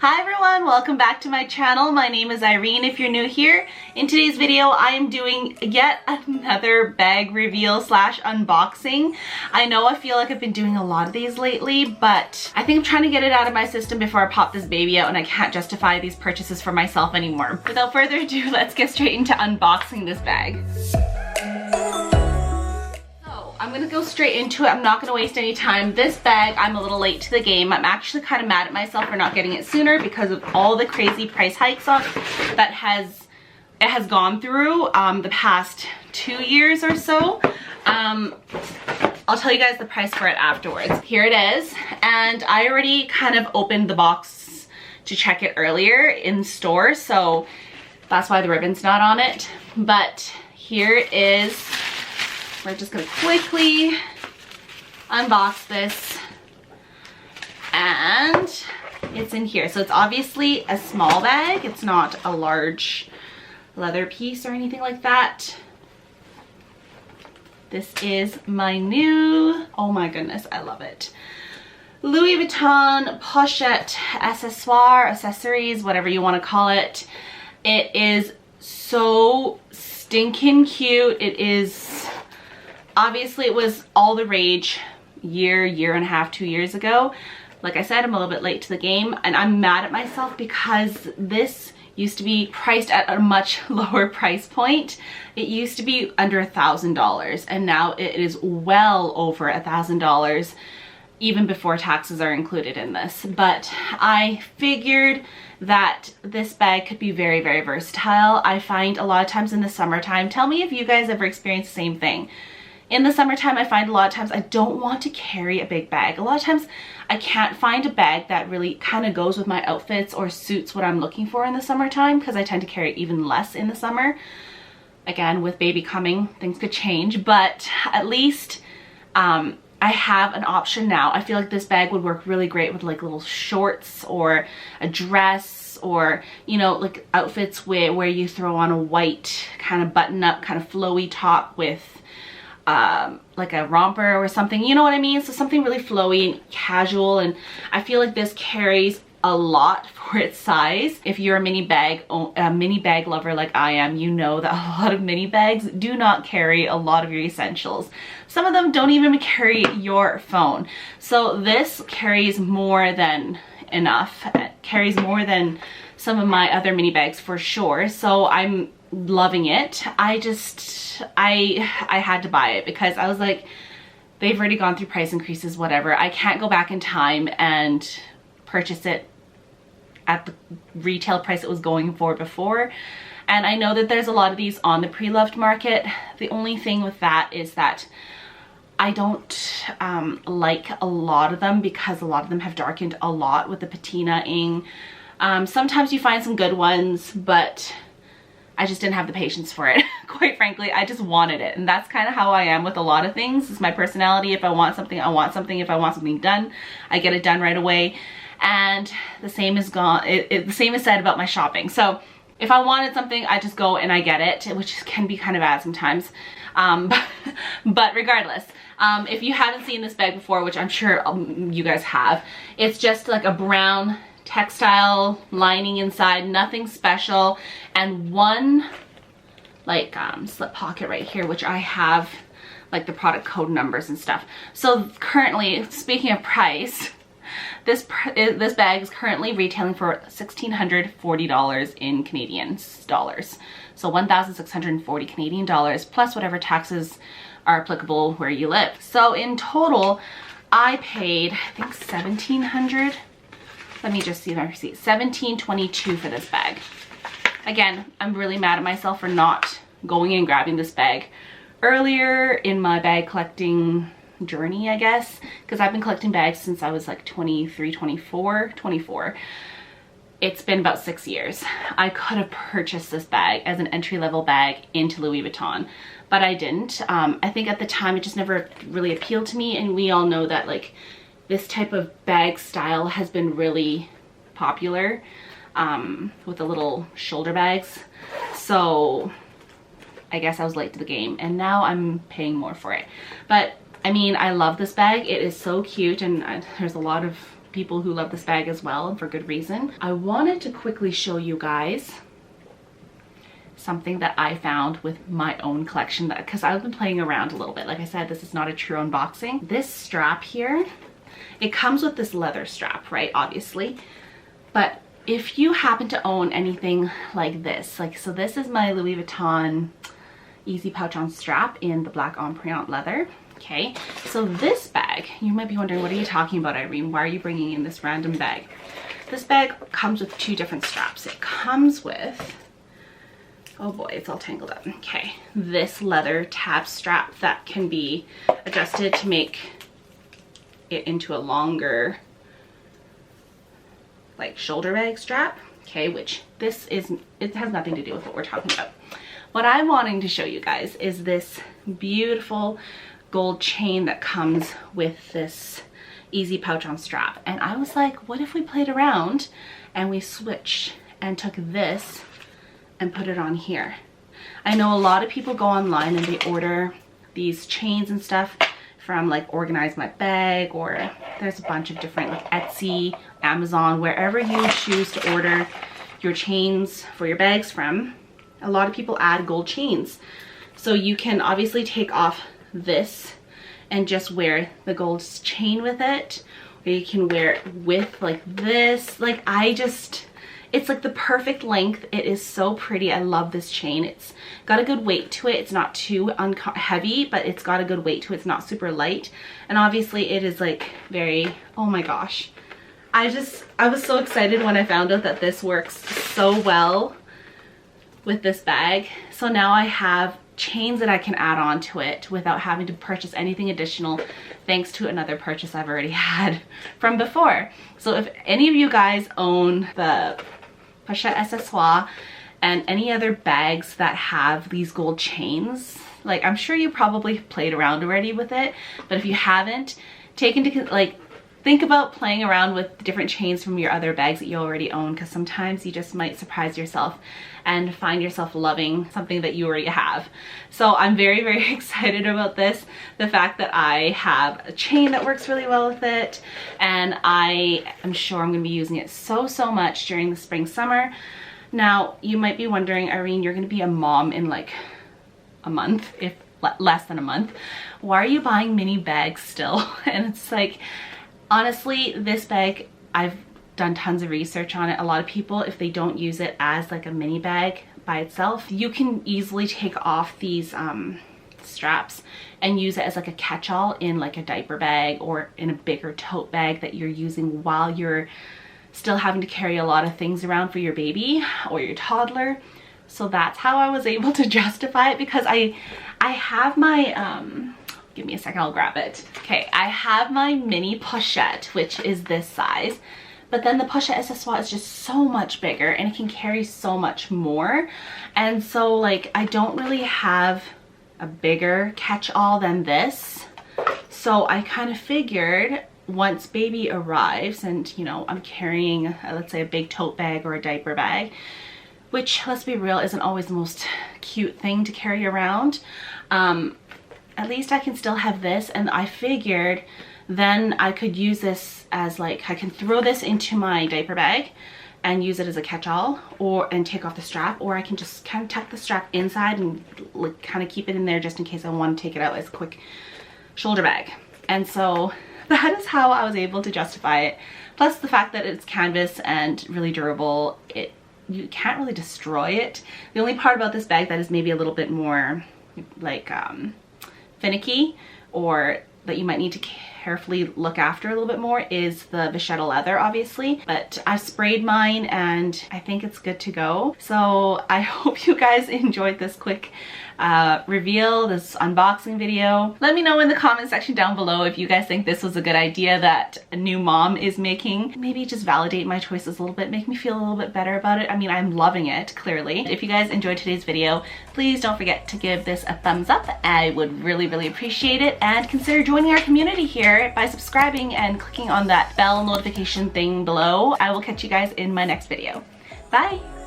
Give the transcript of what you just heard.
Hi everyone, welcome back to my channel. My name is Irene if you're new here. In today's video, I am doing yet another bag reveal slash unboxing. I know I feel like I've been doing a lot of these lately, but I think I'm trying to get it out of my system before I pop this baby out and I can't justify these purchases for myself anymore. Without further ado, let's get straight into unboxing this bag. I'm gonna go straight into it. I'm not gonna waste any time. This bag, I'm a little late to the game. I'm actually kind of mad at myself for not getting it sooner because of all the crazy price hikes that it has gone through the past 2 years or so. I'll tell you guys the price for it afterwards. Here it is, and I already kind of opened the box to check it earlier in store, so that's why the ribbon's not on it. But here it is. We're just gonna quickly unbox this, and it's in here. So it's obviously a small bag. It's not a large leather piece or anything like that. This is my new, oh my goodness, I love it, Louis Vuitton pochette accessories, whatever you want to call it. It is so stinking cute. It is, obviously it was all the rage year and a half, 2 years ago. Like I said, I'm a little bit late to the game, and I'm mad at myself because this used to be priced at a much lower price point. It used to be under $1,000, and now it is well over $1,000, even before taxes are included in this. But I figured that this bag could be very, very versatile. I find a lot of times in the summertime, tell me if you guys ever experience the same thing. In the summertime, I find a lot of times I don't want to carry a big bag. A lot of times I can't find a bag that really kind of goes with my outfits or suits what I'm looking for in the summertime, because I tend to carry even less in the summer. Again, with baby coming, things could change, but at least I have an option now. I feel like this bag would work really great with like little shorts or a dress, or, you know, like outfits where you throw on a white kind of button up, kind of flowy top with like a romper or something, you know what I mean? So something really flowy and casual, and I feel like this carries a lot for its size. If you're a mini bag lover like I am, you know that a lot of mini bags do not carry a lot of your essentials. Some of them don't even carry your phone. So this carries more than enough. It carries more than some of my other mini bags for sure. So I'm loving it. I had to buy it because I was like, they've already gone through price increases, whatever. I can't go back in time and purchase it at the retail price it was going for before. And I know that there's a lot of these on the pre-loved market. The only thing with that is that I don't like a lot of them, because a lot of them have darkened a lot with the patina-ing. Sometimes you find some good ones, but I just didn't have the patience for it. Quite frankly, I just wanted it. And that's kind of how I am with a lot of things. It's my personality. If I want something, I want something. If I want something done, I get it done right away. And the same is the same is said about my shopping. So if I wanted something, I just go and I get it, which can be kind of bad sometimes. But regardless, if you haven't seen this bag before, which I'm sure you guys have, it's just like a brown textile lining inside, nothing special, and one like slip pocket right here, which I have like the product code numbers and stuff. So currently, speaking of price, this bag is currently retailing for $1,640 in Canadian dollars. So 1,640 Canadian dollars plus whatever taxes are applicable where you live. So in total, I paid, I think, $1,700. Let me just see my receipt. $1,722 for this bag. Again, I'm really mad at myself for not going and grabbing this bag earlier in my bag collecting journey, I guess, because I've been collecting bags since I was like 23, 24. It's been about 6 years. I could have purchased this bag as an entry-level bag into Louis Vuitton, but I didn't. I think at the time it just never really appealed to me, and we all know that like this type of bag style has been really popular with the little shoulder bags. So I guess I was late to the game, and now I'm paying more for it. But I mean, I love this bag. It is so cute, and there's a lot of people who love this bag as well, and for good reason. I wanted to quickly show you guys something that I found with my own collection, because I've been playing around a little bit. Like I said, this is not a true unboxing. This strap here, it comes with this leather strap, right? Obviously. But if you happen to own anything like this, like, so this is my Louis Vuitton easy pouch on strap in the black empreinte leather. Okay, so this bag, you might be wondering, what are you talking about, Irene? Why are you bringing in this random bag? This bag comes with two different straps. It comes with, oh boy, it's all tangled up. Okay, this leather tab strap that can be adjusted to make it into a longer, like, shoulder bag strap. Okay, which this is, it has nothing to do with what we're talking about. What I'm wanting to show you guys is this beautiful gold chain that comes with this easy pouch on strap. And I was like, what if we played around and we switched and took this and put it on here? I know a lot of people go online and they order these chains and stuff from like Organize My Bag, or there's a bunch of different, like Etsy, Amazon, wherever you choose to order your chains for your bags from. A lot of people add gold chains. So you can obviously take off this and just wear the gold chain with it, or you can wear it with like this. Like, it's like the perfect length. It is so pretty. I love this chain. It's got a good weight to it. It's not too heavy, but it's got a good weight to it. It's not super light. And obviously it is like very, oh my gosh. I was so excited when I found out that this works so well with this bag. So now I have chains that I can add on to it without having to purchase anything additional, thanks to another purchase I've already had from before. So if any of you guys own the Pochette Accessoire and any other bags that have these gold chains, like, I'm sure you probably played around already with it, but if you haven't, think about playing around with different chains from your other bags that you already own, because sometimes you just might surprise yourself and find yourself loving something that you already have. So I'm very, very excited about this. The fact that I have a chain that works really well with it, and I am sure I'm going to be using it so much during the spring, summer. Now, you might be wondering, Irene, you're going to be a mom in like a month, if less than a month. Why are you buying mini bags still? And it's like, honestly, this bag, I've done tons of research on it. A lot of people, if they don't use it as like a mini bag by itself, you can easily take off these straps and use it as like a catch-all in like a diaper bag or in a bigger tote bag that you're using while you're still having to carry a lot of things around for your baby or your toddler. So that's how I was able to justify it, because I have my give me a second, I'll grab it. Okay, I have my mini pochette, which is this size, but then the Pochette Accessoire is just so much bigger and it can carry so much more. And so, like, I don't really have a bigger catch-all than this. So I kind of figured once baby arrives and, you know, I'm carrying, let's say, a big tote bag or a diaper bag, which, let's be real, isn't always the most cute thing to carry around. At least I can still have this, and I figured then I could use this as, like, I can throw this into my diaper bag and use it as a catch-all, and take off the strap, or I can just kind of tuck the strap inside and like kind of keep it in there just in case I want to take it out as a quick shoulder bag. And so that is how I was able to justify it. Plus the fact that it's canvas and really durable, you can't really destroy it. The only part about this bag that is maybe a little bit more like finicky, or that you might need to carefully look after a little bit more, is the vachetta leather, obviously. But I sprayed mine and I think it's good to go. So I hope you guys enjoyed this quick reveal, this unboxing video. Let me know in the comment section down below if you guys think this was a good idea that a new mom is making. Maybe just validate my choices a little bit, make me feel a little bit better about it. I mean, I'm loving it, clearly. If you guys enjoyed today's video, please don't forget to give this a thumbs up. I would really, really appreciate it. And consider joining our community here by subscribing and clicking on that bell notification thing below. I will catch you guys in my next video. Bye!